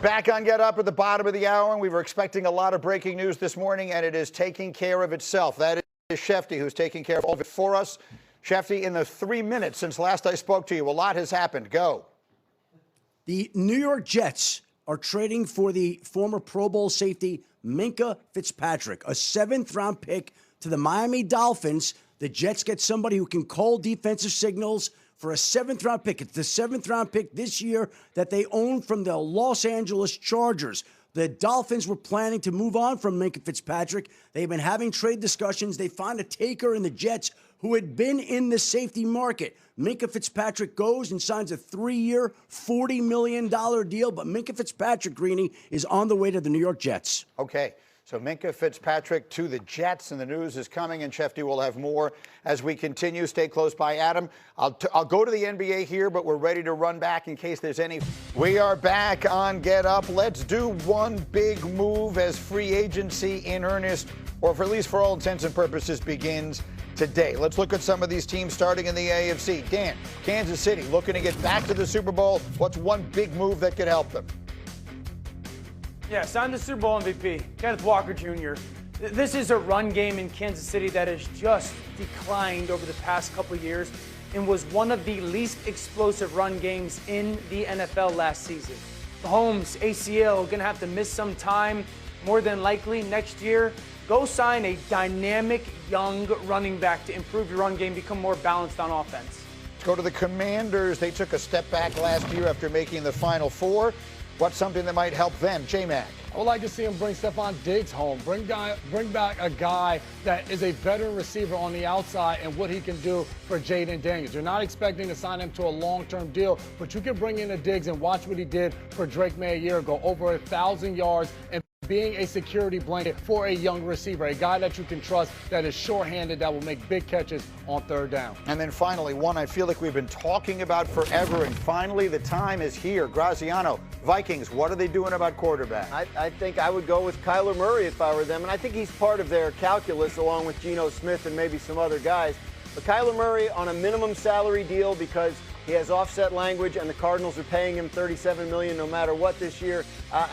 Back on Get Up at the bottom of the hour, and we were expecting a lot of breaking news this morning, and it is taking care of itself. That is Schefter, who's taking care of all of it for us. Schefter, in the 3 minutes since last I spoke to you, a lot has happened. Go. The New York Jets are trading for the former Pro Bowl safety Minkah Fitzpatrick, a 7th-round pick to the Miami Dolphins. The Jets get somebody who can call defensive signals for a 7th-round pick. It's the 7th-round pick this year that they own from the Los Angeles Chargers. The Dolphins were planning to move on from Minkah Fitzpatrick. They've been having trade discussions. They find a taker in the Jets who had been in the safety market. Minkah Fitzpatrick goes and signs a 3-year, $40 million deal, but Minkah Fitzpatrick, Greeny, is on the way to the New York Jets. Okay. So Minkah Fitzpatrick to the Jets, and the news is coming, and Schefter will have more as we continue. Stay close by, Adam. I'll go to the NBA here, but we're ready to run back in case there's any. We are back on Get Up. Let's do one big move as free agency in earnest, or for at least for all intents and purposes, begins today. Let's look at some of these teams starting in the AFC. Dan, Kansas City looking to get back to the Super Bowl. What's one big move that could help them? Yeah, sign the Super Bowl MVP, Kenneth Walker Jr. This is a run game in Kansas City that has just declined over the past couple of years and was one of the least explosive run games in the NFL last season. Mahomes, ACL, going to have to miss some time, more than likely next year. Go sign a dynamic, young running back to improve your run game, become more balanced on offense. Let's go to the Commanders. They took a step back last year after making the Final Four. What's something that might help them? J-Mac. I would like to see him bring Stephon Diggs home. Bring back a guy that is a veteran receiver on the outside and what he can do for Jaden Daniels. You're not expecting to sign him to a long-term deal, but you can bring in a Diggs and watch what he did for Drake May a year ago, over 1,000 yards and being a security blanket for a young receiver, a guy that you can trust that is short-handed, that will make big catches on 3rd down. And then finally, one I feel like we've been talking about forever, and finally the time is here. Graziano, Vikings, what are they doing about quarterback? I think I would go with Kyler Murray if I were them, and I think he's part of their calculus along with Geno Smith and maybe some other guys. But Kyler Murray on a minimum salary deal because he has offset language, and the Cardinals are paying him $37 million no matter what this year.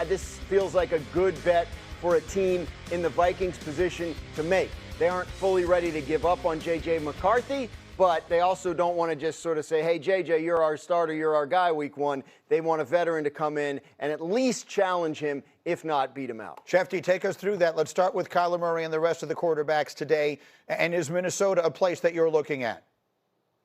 This feels like a good bet for a team in the Vikings position to make. They aren't fully ready to give up on J.J. McCarthy, but they also don't want to just sort of say, hey, J.J., you're our starter, you're our guy week 1. They want a veteran to come in and at least challenge him, if not beat him out. Schefter, take us through that. Let's start with Kyler Murray and the rest of the quarterbacks today. And is Minnesota a place that you're looking at?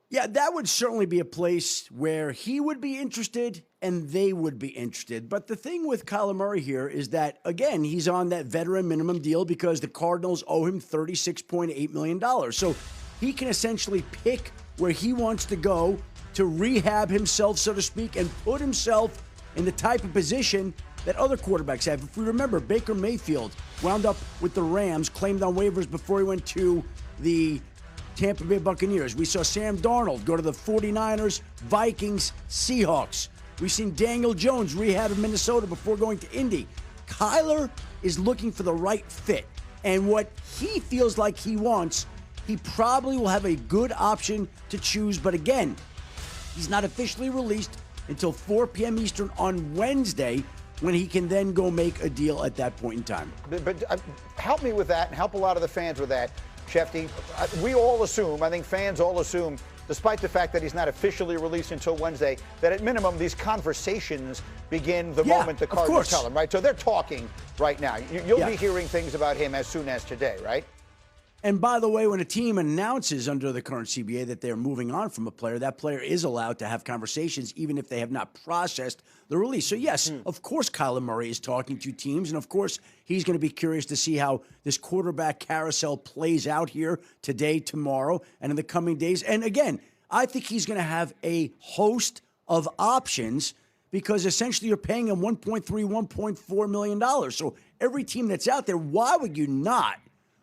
Yeah, that would certainly be a place where he would be interested and they would be interested. But the thing with Kyler Murray here is that, again, he's on that veteran minimum deal because the Cardinals owe him $36.8 million. So he can essentially pick where he wants to go to rehab himself, so to speak, and put himself in the type of position that other quarterbacks have. If we remember, Baker Mayfield wound up with the Rams, claimed on waivers before he went to the Tampa Bay Buccaneers. We saw Sam Darnold go to the 49ers, Vikings, Seahawks. We've seen Daniel Jones rehab in Minnesota before going to Indy. Kyler is looking for the right fit. And what he feels like he wants, he probably will have a good option to choose. But again, he's not officially released until 4 p.m. Eastern on Wednesday, when he can then go make a deal at that point in time. But help me with that and help a lot of the fans with that. Schefter, we all assume, I think fans all assume, despite the fact that he's not officially released until Wednesday, that at minimum these conversations begin the moment the Cardinals tell him, right? So they're talking right now. You'll be hearing things about him as soon as today, right? And by the way, when a team announces under the current CBA that they're moving on from a player, that player is allowed to have conversations even if they have not processed the release. So, yes, of course Kyler Murray is talking to teams, and of course he's going to be curious to see how this quarterback carousel plays out here today, tomorrow, and in the coming days. And again, I think he's going to have a host of options because essentially you're paying him $1.3, $1.4 million. So every team that's out there, why would you not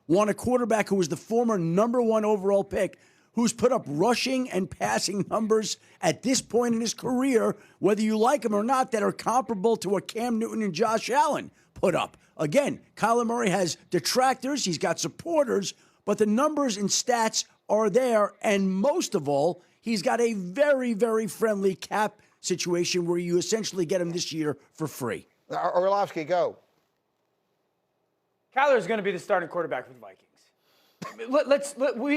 want a quarterback who was the former #1 overall pick, who's put up rushing and passing numbers at this point in his career, whether you like him or not, that are comparable to what Cam Newton and Josh Allen put up? Again, Kyler Murray has detractors, he's got supporters, but the numbers and stats are there, and most of all, he's got a very, very friendly cap situation where you essentially get him this year for free. Orlovsky, go. Kyler's going to be the starting quarterback for the Vikings.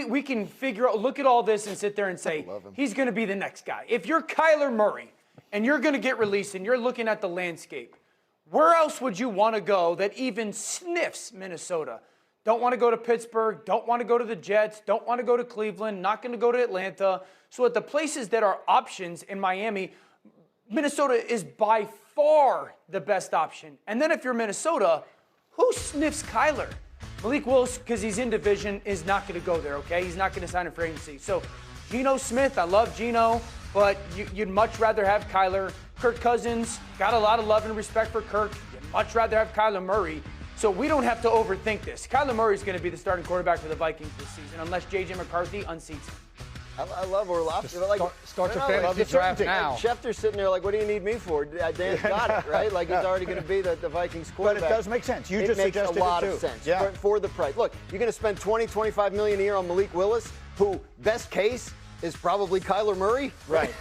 We can figure out, look at all this and sit there and say, he's going to be the next guy. If you're Kyler Murray and you're going to get released and you're looking at the landscape, where else would you want to go that even sniffs Minnesota? Don't want to go to Pittsburgh, don't want to go to the Jets, don't want to go to Cleveland, not going to go to Atlanta. So at the places that are options in Miami, Minnesota is by far the best option. And then if you're Minnesota, who sniffs Kyler? Malik Willis, because he's in division, is not going to go there, okay? He's not going to sign a free agency. So Geno Smith, I love Geno, but you'd much rather have Kyler. Kirk Cousins, got a lot of love and respect for Kirk. You'd much rather have Kyler Murray. So we don't have to overthink this. Kyler Murray is going to be the starting quarterback for the Vikings this season, unless J.J. McCarthy unseats him. I love Orlovsky. Start your fantasy draft now. Schefter's sitting there like, what do you need me for? Dan's got it, right? Like, he's already going to be the Vikings quarterback. But it does make sense. You just makes suggested a lot it too. of sense Yeah. for the price. Look, you're going to spend $20-25 million a year on Malik Willis, who, best case, is probably Kyler Murray, right?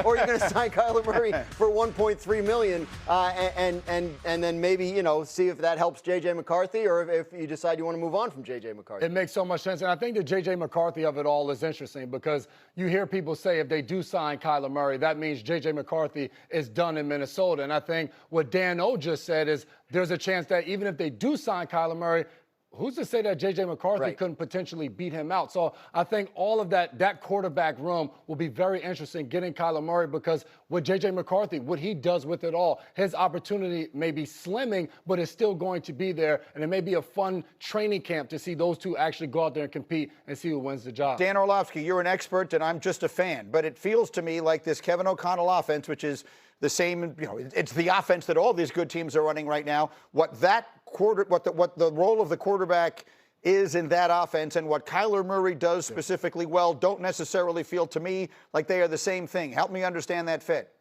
Or you're going to sign Kyler Murray for $1.3 million, and then maybe see if that helps J.J. McCarthy, or if you decide you want to move on from J.J. McCarthy. It makes so much sense, and I think the J.J. McCarthy of it all is interesting because you hear people say if they do sign Kyler Murray, that means J.J. McCarthy is done in Minnesota, and I think what Dan O just said is there's a chance that even if they do sign Kyler Murray, who's to say that J.J. McCarthy couldn't potentially beat him out? So I think all of that quarterback room will be very interesting getting Kyler Murray because with J.J. McCarthy, what he does with it all, his opportunity may be slimming, but it's still going to be there. And it may be a fun training camp to see those two actually go out there and compete and see who wins the job. Dan Orlovsky, you're an expert and I'm just a fan. But it feels to me like this Kevin O'Connell offense, which is the same, it's the offense that all these good teams are running right now. What the role of the quarterback is in that offense and what Kyler Murray does specifically well don't necessarily feel to me like they are the same thing. Help me understand that fit.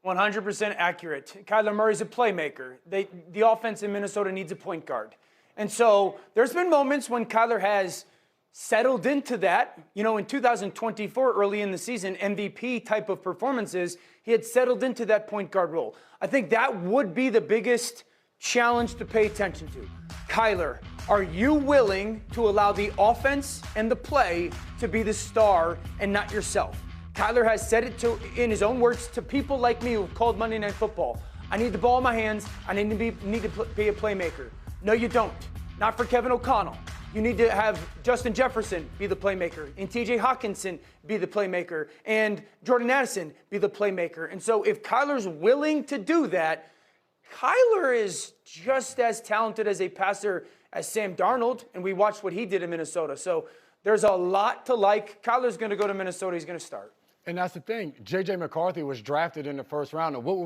100% accurate. Kyler Murray's a playmaker. The offense in Minnesota needs a point guard. And so there's been moments when Kyler has settled into that. In 2024, early in the season, MVP type of performances, he had settled into that point guard role. I think that would be the biggest challenge to pay attention to. Kyler, are you willing to allow the offense and the play to be the star and not yourself? Kyler has said it in his own words to people like me who've called Monday Night Football. I need the ball in my hands. I need to be a playmaker. No, you don't. Not for Kevin O'Connell. You need to have Justin Jefferson be the playmaker, and T.J. Hawkinson be the playmaker, and Jordan Addison be the playmaker. And so if Kyler's willing to do that, Kyler is just as talented as a passer as Sam Darnold, and we watched what he did in Minnesota. So there's a lot to like. Kyler's going to go to Minnesota. He's going to start. And that's the thing. J.J. McCarthy was drafted in the first round. And what